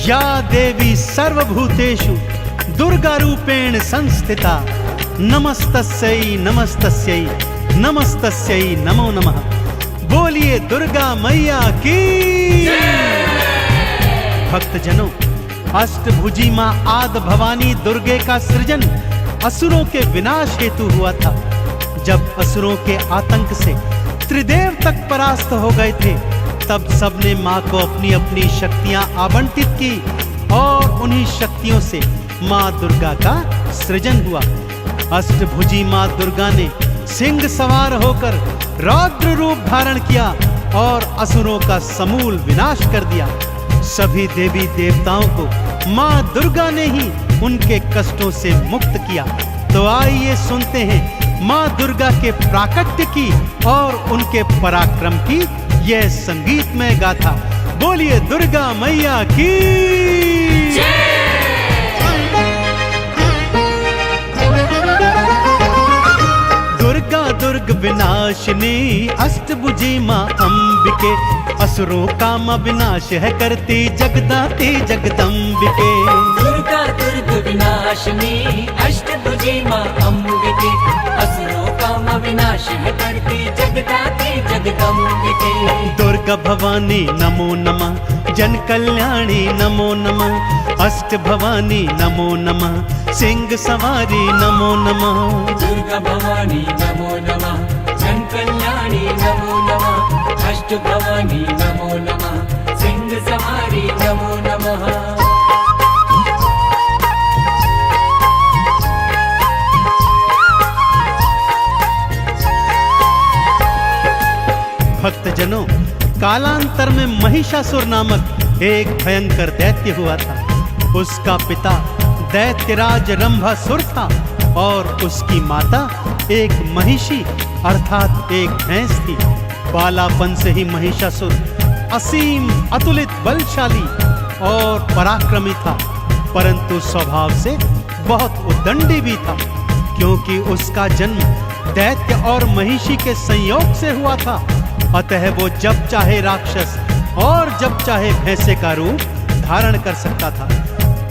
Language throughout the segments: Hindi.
या देवी सर्वभूतेषु दुर्गा रूपेण संस्थिता नमस्तस्यै नमस्तस्यै नमस्तस्यै नमो नमः। बोलिए दुर्गा मैया की। भक्तजनों, अष्टभुजी मां आदि भवानी दुर्गे का सृजन असुरों के विनाश हेतु हुआ था। जब असुरों के आतंक से त्रिदेव तक परास्त हो गए थे, तब सबने मां को अपनी अपनी शक्तियां आवंटित की और उन्हीं शक्तियों से मां दुर्गा का सृजन हुआ। अष्टभुजी मां दुर्गा ने सिंह सवार होकर रौद्र रूप धारण किया और असुरों का समूल विनाश कर दिया। सभी देवी देवताओं को मां दुर्गा ने ही उनके कष्टों से मुक्त किया। तो आइए सुनते हैं मां दुर्गा के प्राकट्य की और उनके पराक्रम की यह संगीतमय गाथा। बोलिए दुर्गा मैया की। दुर्गा दुर्ग विनाशिनी अष्टभुजी मां अंबिके, असुरों का मां विनाश है करती जगदाती जगदंबिके। दुर्गा दुर्ग विनाशिनी अष्टभुजी मां अंबिके, असुरों का मां विनाश है करती जगदाती जगदंबिके। दुर्गा भवानी नमो नमः, जन कल्याणी नमो नमः, अष्ट भवानी नमो नमः, सिंह सवारी नमो नमः। दुर्गा भवानी नमो नमः, जन कल्याणी नमो नमः, अष्ट भवानी नमो नमः, सिंह सवारी नमो नमः। भक्तजनों, कालांतर में महिषासुर नामक एक भयंकर दैत्य हुआ था। उसका पिता दैत्यराज रंभासुर था और उसकी माता एक महिषी अर्थात एक भैंस थी। बालापन से ही महिषासुर असीम अतुलित बलशाली और पराक्रमी था, परंतु स्वभाव से बहुत उद्दंडी भी था, क्योंकि उसका जन्म दैत्य और महिषी के संयोग से हुआ था। अतः वो जब चाहे राक्षस और जब चाहे भैंसे का रूप धारण कर सकता था।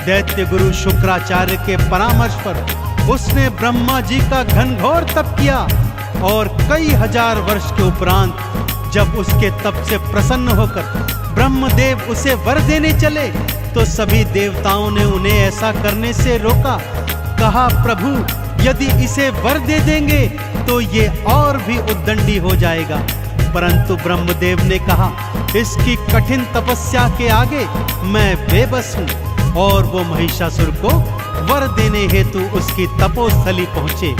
दैत्य गुरु शुक्राचार्य के परामर्श पर उसने ब्रह्मा जी का घनघोर तप किया और कई हजार वर्ष के उपरांत जब उसके तप से प्रसन्न होकर ब्रह्मदेव उसे वर देने चले, तो सभी देवताओं ने उन्हें ऐसा करने से रोका। कहा, प्रभु यदि इसे वर दे देंगे तो ये और भी उद्दंडी हो जाएगा। परंतु ब्रह्मदेव ने कहा, इसकी कठिन तपस्या के आगे मैं बेबस हूँ। और वो महिषासुर को वर देने हेतु उसकी तपोस्थली पहुंचे।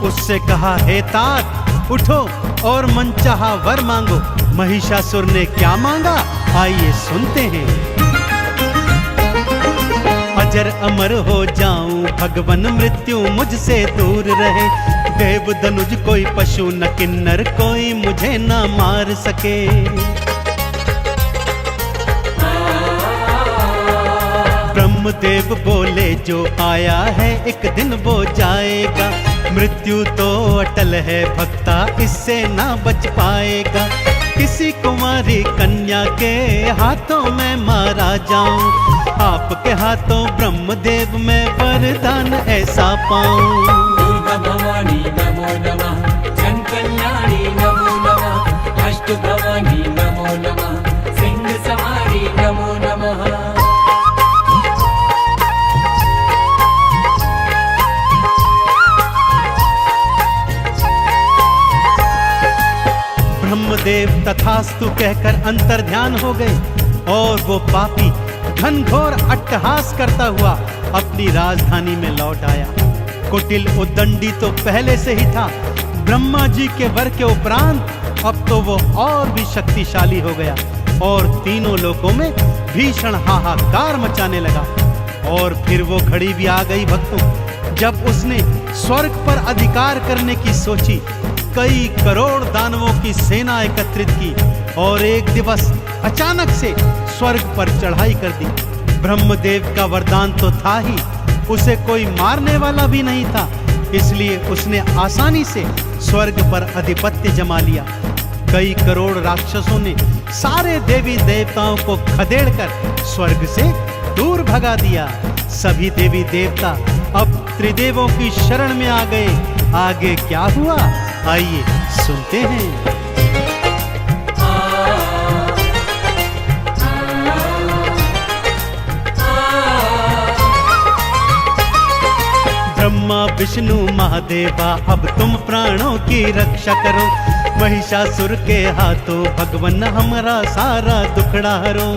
उससे कहा, हे तात उठो और मनचाहा वर मांगो। महिषासुर ने क्या मांगा, आइए सुनते हैं। अजर अमर हो जाऊं, भगवन मृत्यु मुझसे दूर रहे। देव धनुज कोई पशु न किन्नर कोई मुझे न मार सके। ब्रह्मदेव बोले, जो आया है एक दिन वो जाएगा। मृत्यु तो अटल है भक्ता, इससे ना बच पाएगा। किसी कुमारी कन्या के हाथों में मारा जाऊं, आपके हाथों ब्रह्मदेव में वरदान ऐसा पाऊं। दुर्गा भवानी नमो नमः, जन कल्याणी नमो नमः, अष्ट भवानी नमो नमः, सिंह सवारी नमो नमः। ब्रह्मदेव तथास्तु कहकर अंतर्ध्यान हो गए और वो पापी घनघोर अट्टहास करता हुआ अपनी राजधानी में लौट आया। कुटिल उद्दंडी तो पहले से ही था, ब्रह्मा जी के वर के उपरांत अब तो वो और भी शक्तिशाली हो गया और तीनों लोकों में भीषण हाहाकार मचाने लगा। और फिर वो घड़ी भी आ गई भक्तों, जब उसने स्वर्ग पर अधिकार करने की सोची। कई करोड़ दानवों की सेना एकत्रित की और एक दिवस अचानक से स्वर्ग पर चढ़ाई कर दी। ब्रह्मदेव का वरदान तो था ही, उसे कोई मारने वाला भी नहीं था, इसलिए उसने आसानी से स्वर्ग पर अधिपत्य जमा लिया। कई करोड़ राक्षसों ने सारे देवी देवताओं को खदेड़कर स्वर्ग से दूर भगा दिया। सभी देवी देवता अब त्रिदेवों की शरण में आ गए। आगे क्या हुआ, आइए सुनते हैं। ब्रह्मा विष्णु महादेवा अब तुम प्राणों की रक्षा करो, महिषासुर के हाथों भगवन हमारा सारा दुखड़ा हरो।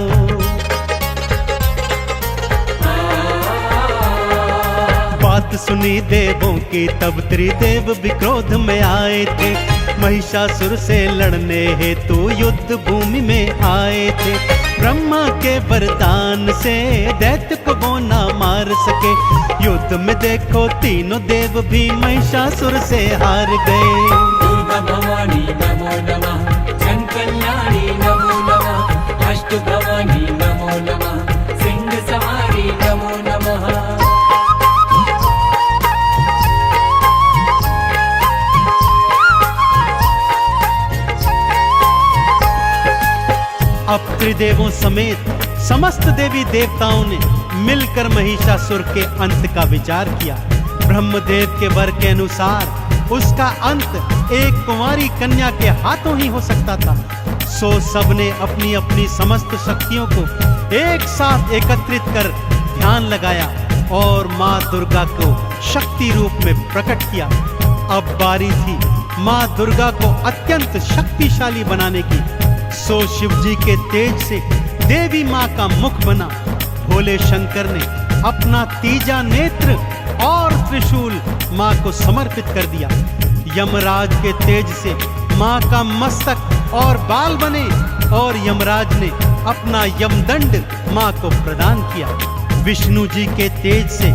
बात सुनी देवों की तब त्रिदेव भी क्रोध में आए थे, महिषासुर से लड़ने हेतु युद्ध भूमि में आए थे। ब्रह्मा के वरदान से दैत्य को वो ना मार सके, युद्ध में देखो तीनों देव भी महिषासुर से हार गए। दुर्गा भवानी नमो नमः, जन कल्याणी नमो नमः, अष्ट भवानी नमो नमः, सिंह सवारी नमो नमः। अब त्रिदेवों समेत समस्त देवी देवताओं ने मिलकर महिषासुर के अंत का विचार किया। ब्रह्मदेव के वर के अनुसार उसका अंत एक कुंवारी कन्या के हाथों ही हो सकता था। सो सबने अपनी अपनी समस्त शक्तियों को एक साथ एकत्रित कर ध्यान लगाया और माँ दुर्गा को शक्ति रूप में प्रकट किया। अब बारी थी माँ दुर्गा को अत्यंत शक्तिशाली बनाने की। सो शिव जी के तेज से देवी माँ का मुख बना। भोले शंकर ने अपना तीजा नेत्र और त्रिशूल माँ को समर्पित कर दिया। यमराज के तेज से माँ का मस्तक और बाल बने और यमराज ने अपना यमदंड माँ को प्रदान किया। विष्णु जी के तेज से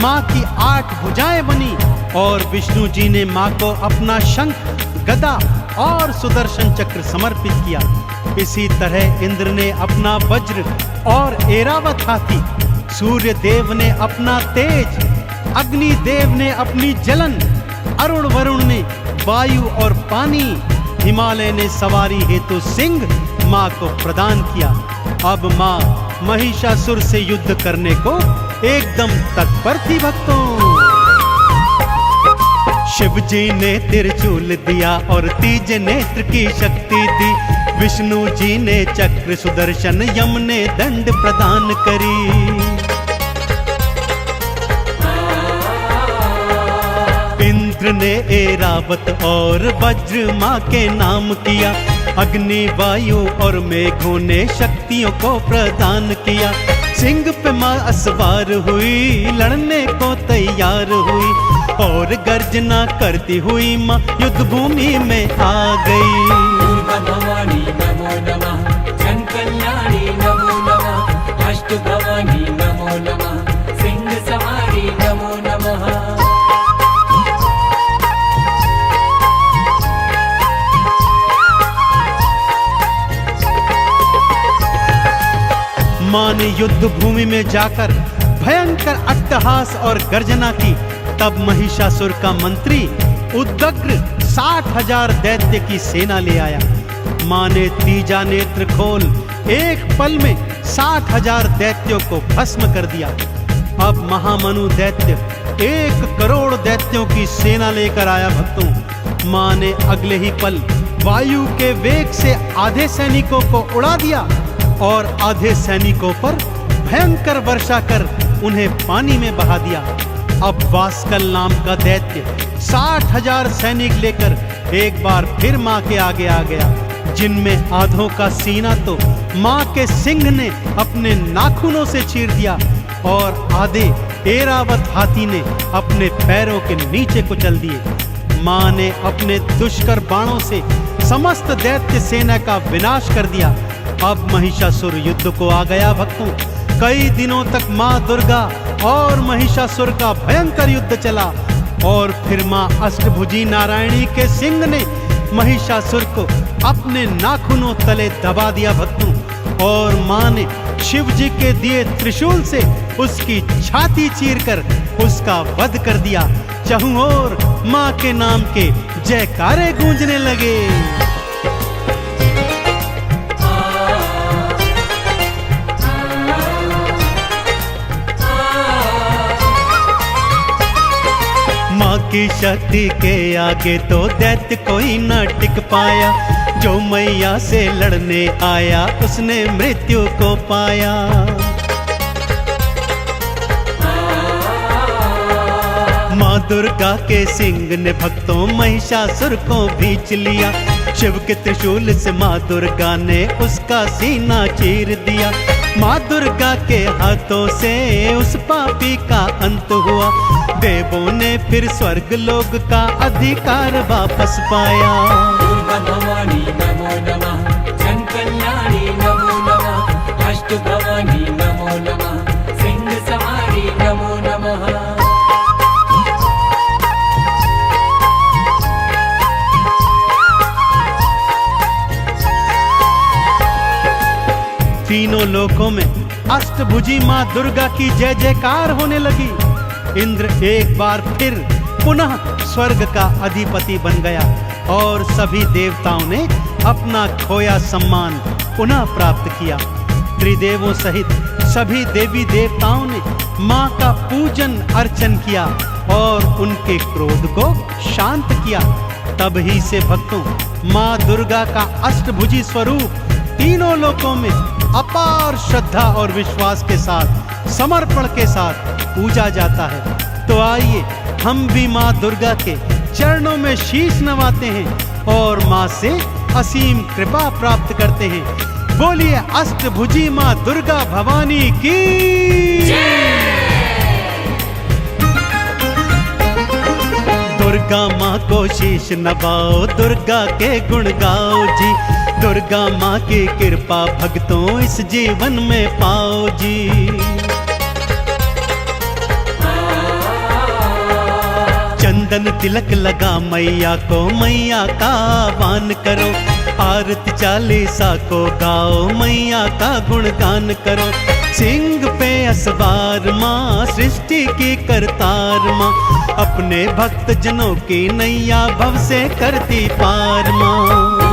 माँ की 8 भुजाएं बनी और विष्णु जी ने माँ को अपना शंख, गदा और सुदर्शन चक्र समर्पित किया। इसी तरह इंद्र ने अपना वज्र और ऐरावत हाथी, सूर्य देव ने अपना तेज, अग्नि देव ने अपनी जलन, अरुण वरुण ने वायु और पानी, हिमालय ने सवारी हेतु सिंह माँ को प्रदान किया। अब माँ महिषासुर से युद्ध करने को एकदम तत्पर थी। भक्तों, शिव जी ने त्रिशूल दिया और तीज नेत्र की शक्ति दी। विष्णु जी ने चक्र सुदर्शन, यम ने दंड प्रदान करी। इंद्र ने ऐरावत और वज्र माँ के नाम किया। अग्नि, वायु और मेघों ने शक्तियों को प्रदान किया। सिंह पे माँ असवार हुई, लड़ने को तैयार हुई और गर्जना करती हुई माँ युद्ध भूमि में आ गई। दुर्गा भवानी नमो नमः, जन कल्याणी नमो नमः, अष्ट भवानी नमो नमः, सिंह सवारी नमो नमः। माँ ने युद्ध भूमि में जाकर भयंकर अट्टहास और गर्जना की। तब महिषासुर का मंत्री उद्ग्र 60,000 दैत्य की सेना ले आया। माँ ने तीजा नेत्र खोल एक पल में 60,000 दैत्यों को भस्म कर दिया। अब महामनु दैत्य 1 करोड़ दैत्यों की सेना लेकर आया। भक्तों, माँ ने अगले ही पल वायु के वेग से आधे सैनिकों को उड़ा दिया और आधे सैनिकों पर भयंकर वर्षा कर उन्हें पानी में बहा दिया। अब वास्कल नाम का दैत्य 60,000 सैनिक लेकर एक बार फिर माँ के आगे आ गया, जिनमें आधों का सीना तो माँ के सिंह ने अपने नाखूनों से चीर दिया और आधे ऐरावत हाथी ने अपने पैरों के नीचे कुचल दिए। माँ ने अपने दुष्कर बाणों से समस्त दैत्य सेना का विनाश कर दिया। अब महिषासुर युद्ध को आ गया। भक्तों, कई दिनों तक माँ दुर्गा और महिषासुर का भयंकर युद्ध चला और फिर माँ अष्टभुजी नारायणी के सिंह ने महिषासुर को अपने नाखूनों तले दबा दिया। भक्तों, और माँ ने शिव जी के दिए त्रिशूल से उसकी छाती चीरकर उसका वध कर दिया। चहुं ओर माँ के नाम के जयकारे गूंजने लगे। माँ की शक्ति के आगे तो दैत्य कोई न टिक पाया। जो मैया से लड़ने आया उसने मृत्यु को पाया। माँ दुर्गा के सिंह ने भक्तों महिषासुर को भींच लिया। शिव के त्रिशूल से माँ दुर्गा ने उसका सीना चीर दिया। माँ दुर्गा के हाथों से उस पापी का अंत हुआ। देवों ने फिर स्वर्ग लोक का अधिकार वापस पाया। दुर्गा भवानी नमो नमः, जन कल्याणी नमो नमः, अष्ट भवानी नमो नमः, सिंह सवारी नमो नमः। तीनों लोकों में अष्टभुजी माँ दुर्गा की जय जयकार होने लगी। इंद्र एक बार फिर पुनः स्वर्ग का अधिपति बन गया और सभी देवताओं ने अपना खोया सम्मान पुनः प्राप्त किया। त्रिदेवों सहित सभी देवी देवताओं ने माँ का पूजन अर्चन किया और उनके क्रोध को शांत किया। तब ही से भक्तों माँ दुर्गा का अष्टभुजी स्वरूप तीनों लोकों में अपार श्रद्धा और विश्वास के साथ, समर्पण के साथ पूजा जाता है। तो आइए हम भी माँ दुर्गा के चरणों में शीश नवाते हैं और माँ से असीम कृपा प्राप्त करते हैं। बोलिए अष्टभुजी माँ दुर्गा भवानी की दुर्गा माँ को शीश नवाओ, दुर्गा के गुण गाओ जी। दुर्गा माँ की कृपा भक्तों इस जीवन में पाओ जी। चंदन तिलक लगा मैया को, मैया का आह्वान करो। आरती चालीसा को गाओ, मैया का गुणगान करो। सिंह पे असवार माँ, सृष्टि की करतार माँ, अपने भक्त जनों की नैया भव से करती पार माँ।